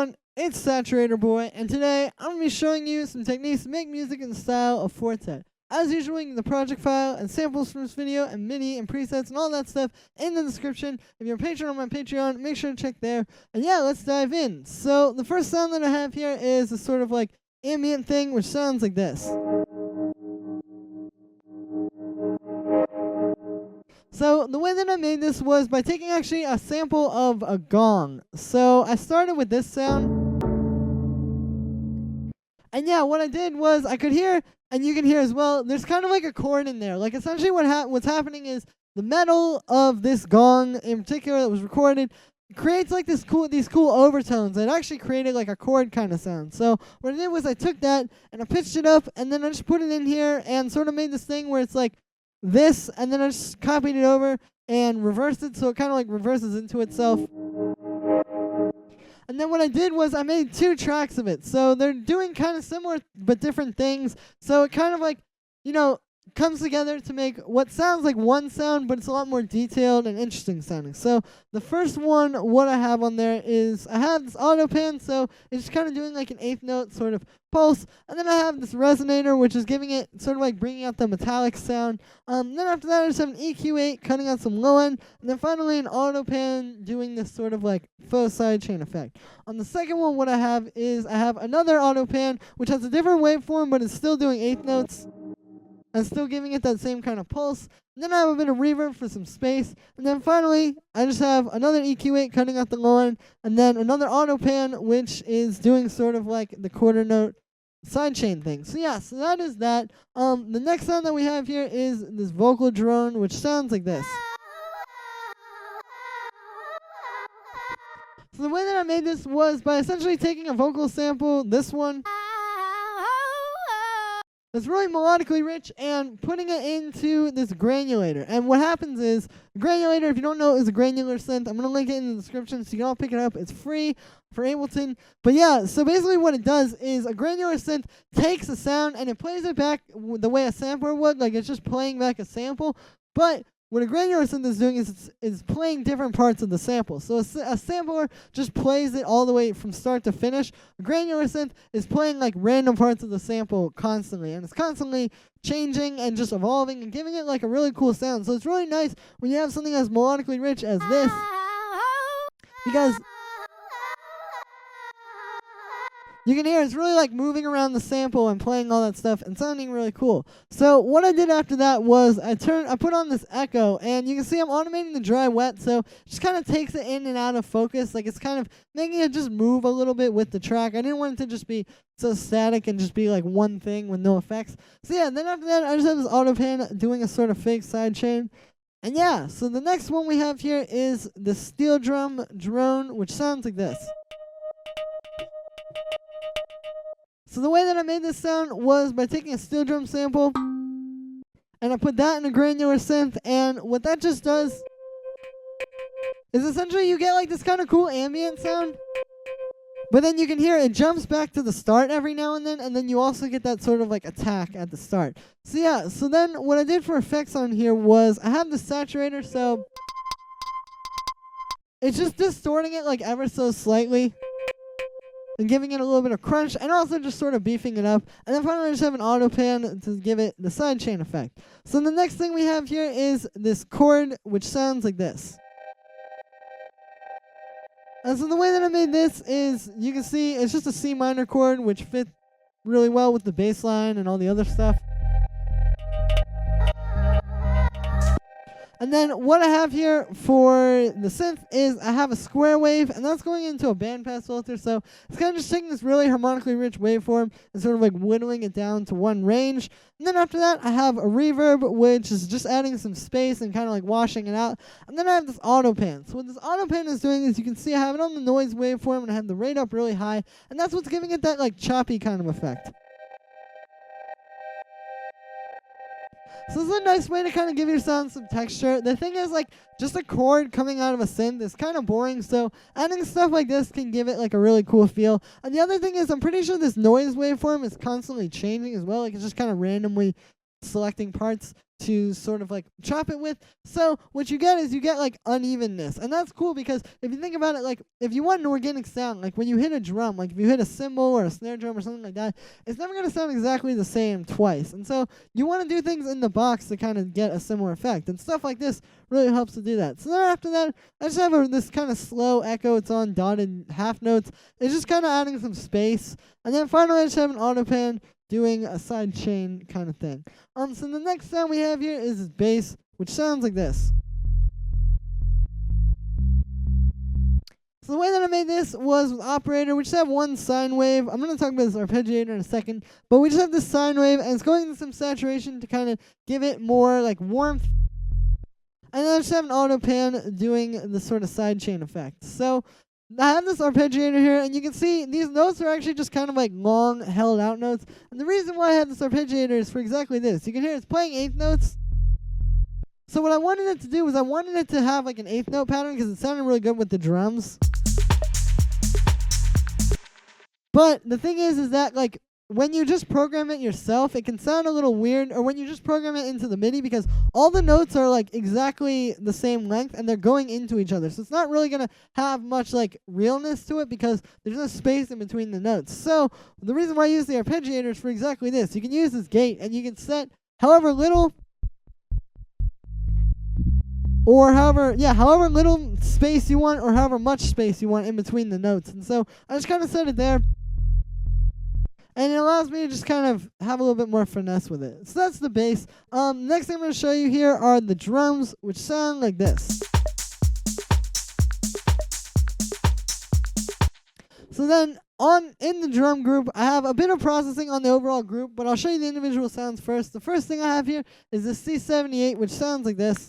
everyone, it's Saturator Boy, and today I'm going to be showing you some techniques to make music in the style of Forte. As usual, you can get the project file and samples from this video and MIDI and presets and all that stuff in the description. If you're a patron on my Patreon, make sure to check there. And yeah, let's dive in. So the first sound that I have here is a sort of like ambient thing, which sounds like this. So the way that I made this was by taking actually a sample of a gong. So I started with this sound. And yeah, what I did was I could hear, and you can hear as well, there's kind of like a chord in there. Like essentially what's happening is the metal of this gong in particular that was recorded creates like these cool overtones. It actually created like a chord kind of sound. So what I did was I took that and I pitched it up and then I just put it in here and sort of made this thing where it's like this, and then I just copied it over and reversed it so it kind of like reverses into itself. And then what I did was I made 2 tracks of it. So they're doing kind of similar but different things. So it kind of like, comes together to make what sounds like one sound, but it's a lot more detailed and interesting sounding. So the first one, what I have on there is I have this auto pan, so it's kind of doing like an 8th note sort of pulse. And then I have this resonator, which is giving it sort of like bringing out the metallic sound. Then after that, I just have an EQ8 cutting out some low end. And then finally an auto pan doing this sort of like faux sidechain effect. On the second one, what I have is I have another auto pan, which has a different waveform, but it's still doing 8th notes. And still giving it that same kind of pulse. And then I have a bit of reverb for some space. And then finally, I just have another EQ8 cutting out the low end. And then another auto pan, which is doing sort of like the quarter note sidechain thing. So yeah, so that is that. The next sound that we have here is this vocal drone, which sounds like this. So the way that I made this was by essentially taking a vocal sample, this one. It's really melodically rich and putting it into this granulator. And what happens is, granulator, if you don't know, is a granular synth. I'm going to link it in the description so you can all pick it up. It's free for Ableton. But yeah, so basically what it does is a granular synth takes a sound and it plays it back the way a sampler would. Like it's just playing back a sample. But what a granular synth is doing is playing different parts of the sample. So a sampler just plays it all the way from start to finish. A granular synth is playing like random parts of the sample constantly. And it's constantly changing and just evolving and giving it like a really cool sound. So it's really nice when you have something as melodically rich as this. Because you can hear it's really like moving around the sample and playing all that stuff and sounding really cool. So what I did after that was I put on this echo, and you can see I'm automating the dry wet, so it just kind of takes it in and out of focus. Like it's kind of making it just move a little bit with the track. I didn't want it to just be so static and just be like one thing with no effects. So yeah, then after that I just have this auto pan doing a sort of fake sidechain. And yeah, so the next one we have here is the steel drum drone, which sounds like this. So the way that I made this sound was by taking a steel drum sample and I put that in a granular synth, and what that just does is essentially you get like this kind of cool ambient sound, but then you can hear it jumps back to the start every now and then you also get that sort of like attack at the start. So yeah, so then what I did for effects on here was I have the saturator, so it's just distorting it like ever so slightly and giving it a little bit of crunch, and also just sort of beefing it up. And then finally I just have an auto pan to give it the sidechain effect. So the next thing we have here is this chord, which sounds like this. And so the way that I made this is, you can see it's just a C minor chord, which fits really well with the bass line and all the other stuff. And then what I have here for the synth is I have a square wave, and that's going into a bandpass filter. So it's kind of just taking this really harmonically rich waveform and sort of like whittling it down to one range. And then after that, I have a reverb, which is just adding some space and kind of like washing it out. And then I have this auto pan. So what this auto pan is doing is, you can see I have it on the noise waveform and I have the rate up really high. And that's what's giving it that like choppy kind of effect. So this is a nice way to kind of give your sound some texture. The thing is, like, just a chord coming out of a synth is kind of boring, so adding stuff like this can give it like a really cool feel. And the other thing is, I'm pretty sure this noise waveform is constantly changing as well. Like, it's just kind of randomly selecting parts to sort of like chop it with. So what you get is you get like unevenness, and that's cool because if you think about it, like if you want an organic sound, like when you hit a drum, like if you hit a cymbal or a snare drum or something like that, it's never gonna sound exactly the same twice. And so you want to do things in the box to kind of get a similar effect, and stuff like this really helps to do that. So then after that, I just have this kind of slow echo. It's on dotted half notes. It's just kind of adding some space, and then finally I just have an auto pan doing a side chain kind of thing. So the next sound we have here is bass, which sounds like this. So the way that I made this was with operator. We just have one sine wave. I'm going to talk about this arpeggiator in a second, but we just have this sine wave, and it's going into some saturation to kind of give it more like warmth. And then I just have an auto pan doing the sort of side chain effect. So I have this arpeggiator here, and you can see these notes are actually just kind of like long, held out notes. And the reason why I have this arpeggiator is for exactly this. You can hear it's playing eighth notes. So what I wanted it to do was I wanted it to have like an eighth note pattern because it sounded really good with the drums. But the thing is that like when you just program it yourself, it can sound a little weird, or when you just program it into the MIDI, because all the notes are like exactly the same length and they're going into each other. So it's not really going to have much like realness to it because there's no space in between the notes. So the reason why I use the arpeggiator is for exactly this. You can use this gate and you can set however little or however little space you want, or however much space you want in between the notes. And so I just kind of set it there. And it allows me to just kind of have a little bit more finesse with it. So that's the bass. Next thing I'm going to show you here are the drums, which sound like this. So then in the drum group, I have a bit of processing on the overall group, but I'll show you the individual sounds first. The first thing I have here is the C78, which sounds like this.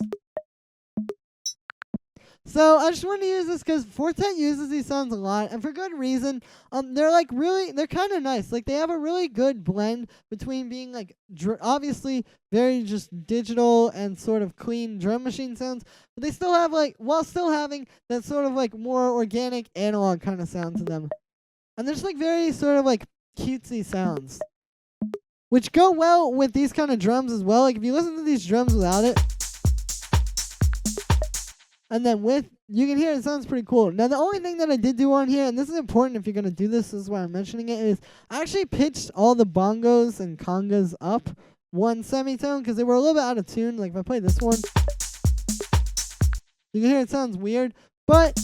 So I just wanted to use this because Fortet uses these sounds a lot, and for good reason. They're kind of nice. Like they have a really good blend between being like obviously very just digital and sort of clean drum machine sounds, but they still have like, while still having that sort of like more organic analog kind of sound to them. And they're just like very sort of like cutesy sounds, which go well with these kind of drums as well. Like if you listen to these drums without it, and then you can hear it sounds pretty cool. Now, the only thing that I did do on here, and this is important if you're going to do this is why I'm mentioning it, is I actually pitched all the bongos and congas up one semitone because they were a little bit out of tune. Like if I play this one, you can hear it sounds weird. But,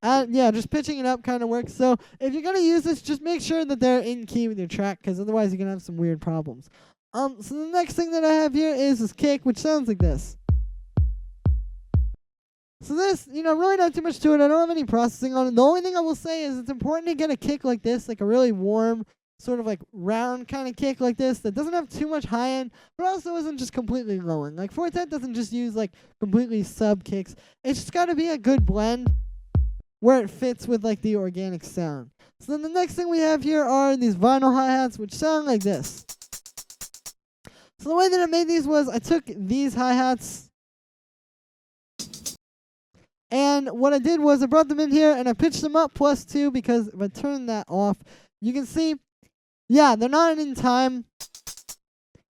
yeah, just pitching it up kind of works. So if you're going to use this, just make sure that they're in key with your track because otherwise you're going to have some weird problems. So the next thing that I have here is this kick, which sounds like this. So this, really not too much to it. I don't have any processing on it. The only thing I will say is it's important to get a kick like this, like a really warm, sort of like round kind of kick like this that doesn't have too much high end, but also isn't just completely low end. Like Fortet doesn't just use like completely sub kicks. It's just got to be a good blend where it fits with like the organic sound. So then the next thing we have here are these vinyl hi-hats, which sound like this. So the way that I made these was I took these hi-hats, and what I did was I brought them in here and I pitched them up +2 because if I turn that off, you can see, yeah, they're not in time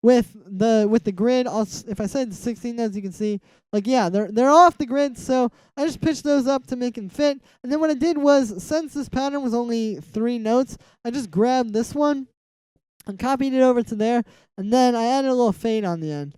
with the grid. If I said 16 notes, you can see, like, yeah, they're off the grid. So I just pitched those up to make them fit. And then what I did was, since this pattern was only 3 notes, I just grabbed this one and copied it over to there, and then I added a little fade on the end.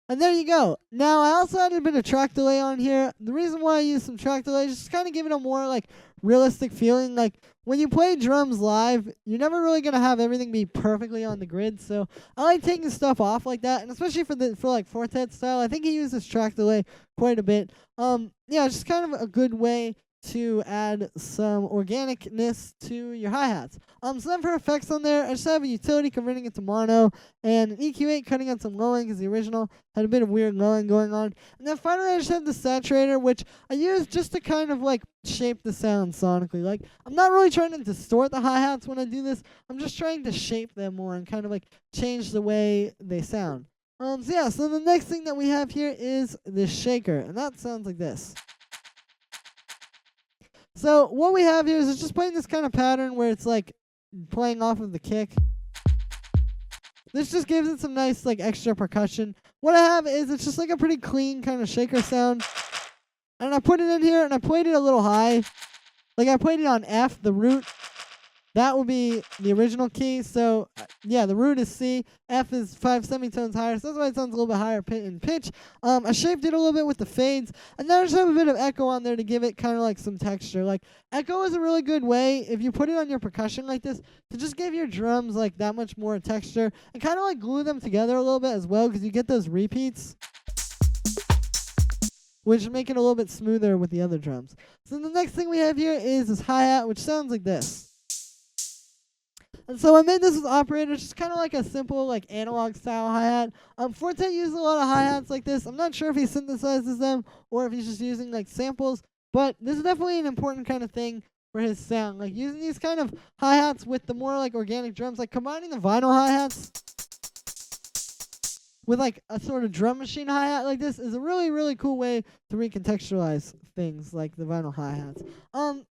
And there you go. Now, I also added a bit of track delay on here. The reason why I use some track delay is just kind of give it a more, like, realistic feeling. Like, when you play drums live, you're never really going to have everything be perfectly on the grid. So, I like taking stuff off like that. And especially for like, Fortet style, I think he uses track delay quite a bit. Yeah, it's just kind of a good way to add some organicness to your hi-hats. So then for effects on there, I just have a utility converting it to mono, and an EQ8 cutting out some low end because the original had a bit of weird low end going on. And then finally I just have the saturator, which I use just to kind of like shape the sound sonically. Like, I'm not really trying to distort the hi-hats when I do this. I'm just trying to shape them more and kind of like change the way they sound. So the next thing that we have here is this shaker, and that sounds like this. So what we have here is it's just playing this kind of pattern where it's like playing off of the kick. this just gives it some nice like extra percussion. What I have is it's just like a pretty clean kind of shaker sound. And I put it in here and I played it a little high. Like I played it on F, the root. That will be the original key. So, yeah, the root is C. F is 5 semitones higher. So that's why it sounds a little bit higher in pitch. I shaped it a little bit with the fades. And then I just have a bit of echo on there to give it kind of like some texture. Like, echo is a really good way, if you put it on your percussion like this, to just give your drums like that much more texture. And kind of like glue them together a little bit as well, because you get those repeats, which make it a little bit smoother with the other drums. So the next thing we have here is this hi-hat, which sounds like this. And so I made this with operators, just kind of like a simple like analog style hi-hat. Forte uses a lot of hi-hats like this. I'm not sure if he synthesizes them or if he's just using like samples, but this is definitely an important kind of thing for his sound. Like using these kind of hi-hats with the more like organic drums, like combining the vinyl hi-hats with like a sort of drum machine hi-hat like this is a really, really cool way to recontextualize things like the vinyl hi-hats.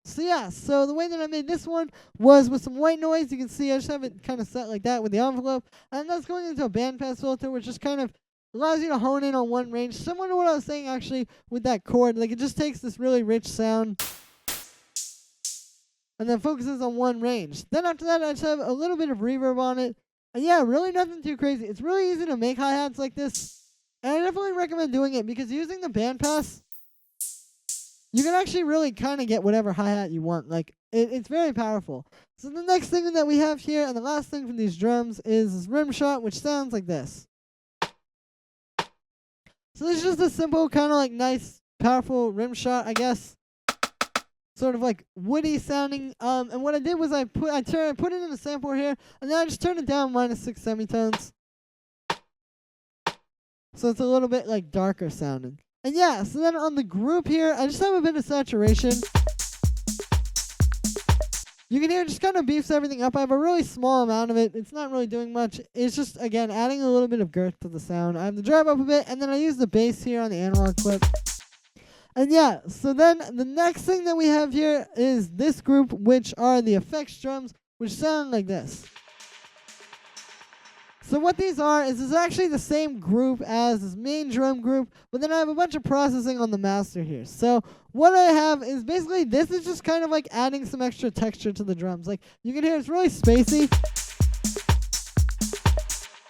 So yeah, so the way that I made this one was with some white noise. You can see I just have it kind of set like that with the envelope. And that's going into a bandpass filter, which just kind of allows you to hone in on one range. Similar to what I was saying actually with that chord. Like it just takes this really rich sound and then focuses on one range. Then after that, I just have a little bit of reverb on it. And yeah, really nothing too crazy. It's really easy to make hi-hats like this. And I definitely recommend doing it because using the bandpass, you can actually really kind of get whatever hi-hat you want. Like, it's very powerful. So the next thing that we have here, and the last thing from these drums, is this rim shot, which sounds like this. So this is just a simple, kind of like nice, powerful rim shot, I guess. Sort of like woody sounding. And what I did was I put it in a sampler here, and then I just turned it down -6 semitones. So it's a little bit like darker sounding. And yeah, so then on the group here, I just have a bit of saturation. You can hear it just kind of beefs everything up. I have a really small amount of it. It's not really doing much. It's just, again, adding a little bit of girth to the sound. I have the drive up a bit, and then I use the bass here on the analog clip. And yeah, so then the next thing that we have here is this group, which are the effects drums, which sound like this. So what these are is it's actually the same group as this main drum group, but then I have a bunch of processing on the master here. So what I have is basically this is just kind of like adding some extra texture to the drums. Like you can hear it's really spacey.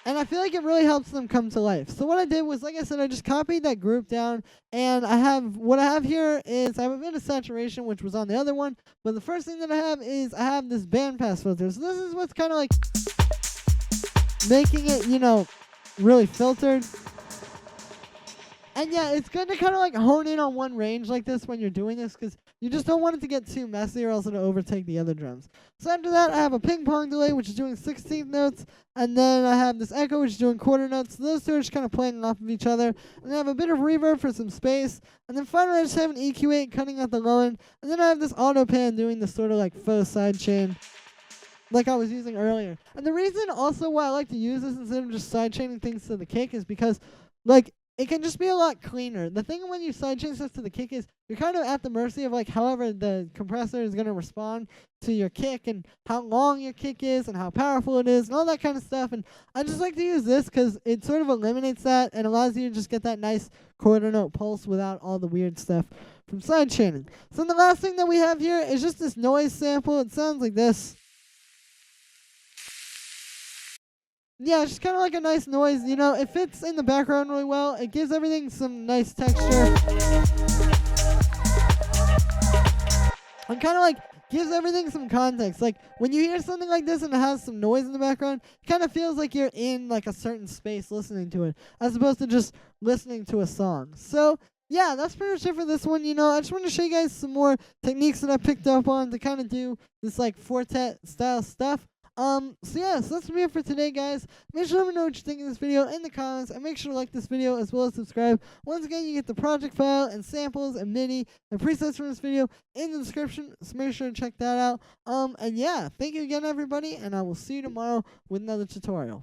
And I feel like it really helps them come to life. So what I did was, like I said, I just copied that group down, and what I have here is I have a bit of saturation, which was on the other one, but the first thing that I have is I have this bandpass filter. So this is what's kind of like making it, you know, really filtered. And yeah, it's good to kind of like hone in on one range like this when you're doing this, because you just don't want it to get too messy or else it'll overtake the other drums. So after that, I have a ping pong delay, which is doing 16th notes, and then I have this echo, which is doing quarter notes. So those two are just kind of playing off of each other. And then I have a bit of reverb for some space. And then finally, I just have an EQ8 cutting out the low end. And then I have this auto pan doing this sort of like faux sidechain, like I was using earlier. And the reason also why I like to use this instead of just sidechaining things to the kick is because, like, it can just be a lot cleaner. The thing when you sidechain stuff to the kick is you're kind of at the mercy of like however the compressor is going to respond to your kick and how long your kick is and how powerful it is and all that kind of stuff. And I just like to use this because it sort of eliminates that and allows you to just get that nice quarter note pulse without all the weird stuff from sidechaining. So the last thing that we have here is just this noise sample. It sounds like this. Yeah, it's just kind of like a nice noise, you know, it fits in the background really well. It gives everything some nice texture. And kind of like gives everything some context. Like when you hear something like this and it has some noise in the background, it kind of feels like you're in like a certain space listening to it, as opposed to just listening to a song. So yeah, that's pretty much it for this one. You know, I just want to show you guys some more techniques that I picked up on to kind of do this like quartet style stuff. So yeah, so that's gonna be it for today, guys. Make sure to let me know what you think of this video in the comments, and make sure to like this video as well as subscribe. Once again, you get the project file and samples and MIDI and presets from this video in the description, so make sure to check that out. And yeah, thank you again, everybody, and I will see you tomorrow with another tutorial.